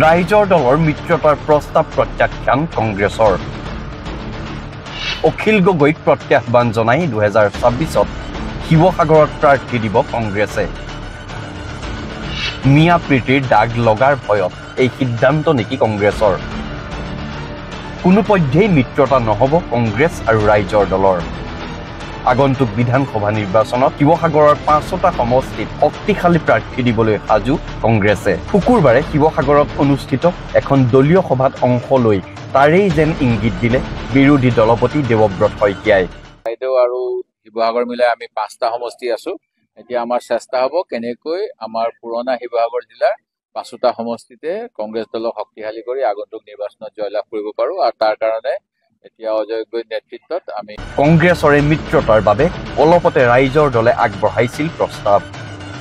ৰাইজৰ দলৰ মিত্ৰতাৰ প্ৰস্তাৱ প্ৰত্যাখ্যান কংগ্ৰেছৰ অখিল গগৈক প্ৰত্যাহ্বান জনাই 2026ত শিৱসাগৰত প্ৰাৰ্থী দিব কংগ্ৰেছে মিয়া প্ৰীতিৰ দাগ লগাৰ ভয়ত এই সিদ্ধান্ত নেকি কংগ্ৰেছৰ কোনোপধ্যেই মিত্ৰতা নহব কংগ্ৰেছ আৰু ৰাইজৰ দলৰ আগন্তুক বিধানসভা নিৰ্বাচনত শিৱসাগৰৰ 5টা সমষ্টিত শক্তিশালী প্ৰাৰ্থী দিবলৈ সাজু কংগ্ৰেছে শুকুৰবাৰে শিৱসাগৰত অনুষ্ঠিত এখন দলীয় সভাত অংশ লৈ তাৰেই যেন ইংগিত দিলে বিৰোধী দলপতি দেৱব্ৰত শইকীয়াই বাইদেউ আৰু শিৱসাগৰ মিলাই আমি 5টা সমষ্টি আছো এতিয়া আমাৰ চেষ্টা হ'ব কেনেকৈ আমাৰ পুৰণা শিৱসাগৰ জিলাৰ 5টা সমষ্টিতে কংগ্ৰেছ দলক শক্তিশালী কৰি আগন্তুক নিৰ্বাচনত জয়লাভ কৰিব পাৰো আৰু তাৰ কাৰণে এতিয়া অজয় গগৈৰ নেতৃত্বত আমি কংগ্ৰেছৰে মিত্ৰতাৰ বাবে অলপতে ৰাইজৰ দলে আগবঢ়াইছিল প্ৰস্তাৱ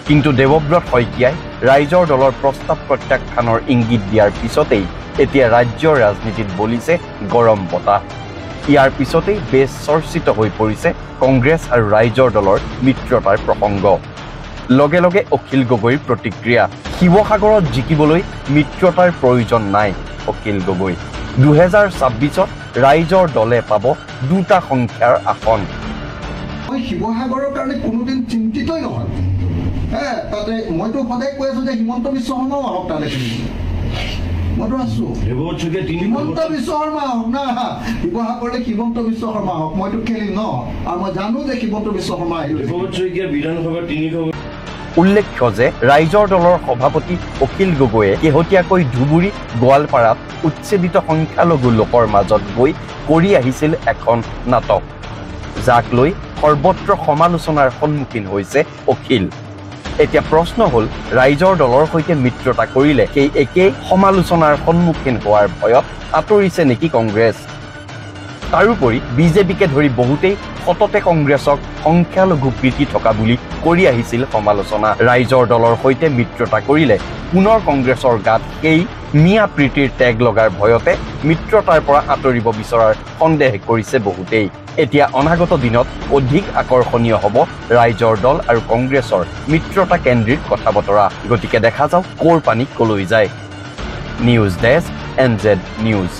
কিন্তু দেৱব্ৰত শইকীয়াই ৰাইজৰ দলৰ প্ৰস্তাৱ প্ৰত্যাখ্যানৰ ইংগিত দিয়াৰ পিছতেই এতিয়া ৰাজ্যৰ ৰাজনীতিত বলিছে গৰম বতাহ ইয়াৰ পিছতেই বেছ চৰ্চিত হৈ পৰিছে কংগ্ৰেছ আৰু ৰাইজৰ দলৰ মিত্ৰতাৰ প্ৰসংগ লগে লগে অখিল গগৈৰ প্ৰতিক্ৰিয়া শিৱসাগৰত জিকিবলৈ মিত্ৰতাৰ প্ৰয়োজন নাই অখিল গগৈ 2026ত ৰাইজৰ দলে পাব 2টা সংখ্যাৰ আসন মই শিৱসাগৰৰ কাৰণে কোনোদিন চিন্তিতই নহয় তাতে মইতো সদায় কৈ আছো যে হিমন্ত বিশ্ব শৰ্মাও আহক তালে মইতো আছো হিমন্ত বিশ্ব শৰ্মা আহক না শিৱসাগৰলৈ হিমন্ত বিশ্ব শৰ্মা আহক মইতো খেলিম ন আৰু মই জানো যে হিমন্ত বিশ্ব শৰ্মা আহিব উল্লেখ্য যে ৰাইজৰ দলৰ সভাপতি অখিল গগৈয়ে শেহতীয়াকৈ ধুবুৰী গোৱালপাৰাত উচ্ছেদিত সংখ্যালঘু লোকৰ মাজত গৈ কৰি আহিছিল এখন নাটক যাক লৈ সৰ্বত্ৰ সমালোচনাৰ সন্মুখীন হৈছে অখিল এতিয়া প্ৰশ্ন হ'ল ৰাইজৰ দলৰ সৈতে মিত্ৰতা কৰিলে সেই একেই সমালোচনাৰ সন্মুখীন হোৱাৰ ভয়ত আঁতৰিছে নেকি কংগ্ৰেছ তাৰোপৰি বিজেপিকে ধৰি বহুতেই সততে কংগ্ৰেছক সংখ্যালঘু প্ৰীতি থকা বুলি কৰি আহিছিল সমালোচনা ৰাইজৰ দলৰ সৈতে মিত্ৰতা কৰিলে পুনৰ কংগ্ৰেছৰ গাত সেই মিয়া প্ৰীতিৰ টেগ লগাৰ ভয়তে মিত্ৰতাৰ পৰা আঁতৰিব বিচৰাৰ সন্দেহ কৰিছে বহুতেই এতিয়া অনাগত দিনত অধিক আকৰ্ষণীয় হ'ব ৰাইজৰ দল আৰু কংগ্ৰেছৰ মিত্ৰতা কেন্দ্ৰিক কথা বতৰা গতিকে দেখা যাওক ক'ৰ পানী কলৈ যায় নিউজ ডেস্ক NZ নিউজ